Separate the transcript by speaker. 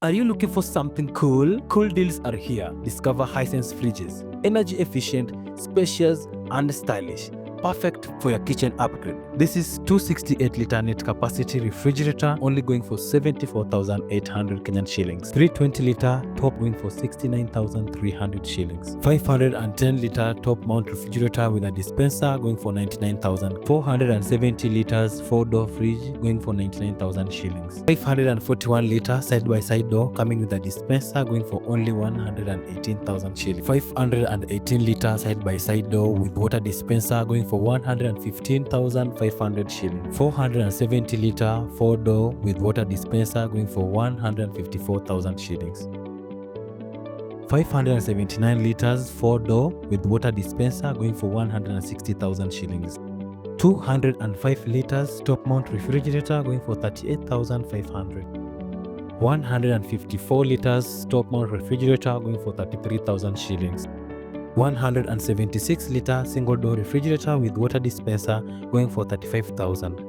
Speaker 1: Are you looking for something cool? Cool deals are here. Discover Hisense fridges. Energy efficient, spacious, and stylish. Perfect for your kitchen upgrade. This is 268-liter net capacity refrigerator, only going for 74,800 Kenyan shillings. 320-liter top going for 69,300 shillings. 510-liter top mount refrigerator with a dispenser going for 99,000. 470 liters 4-door fridge going for 99,000 shillings. 541-liter side-by-side door coming with a dispenser going for only 118,000 shillings. 518-liter side-by-side door with water dispenser going for 115,500 shillings. 470-liter 4-door with water dispenser going for 154,000 shillings. 579 liters 4-door with water dispenser going for 160,000 shillings. 205 liters top mount refrigerator going for 38,500. 154 liters top mount refrigerator going for 33,000 shillings. 176 liter single door refrigerator with water dispenser going for 35,000.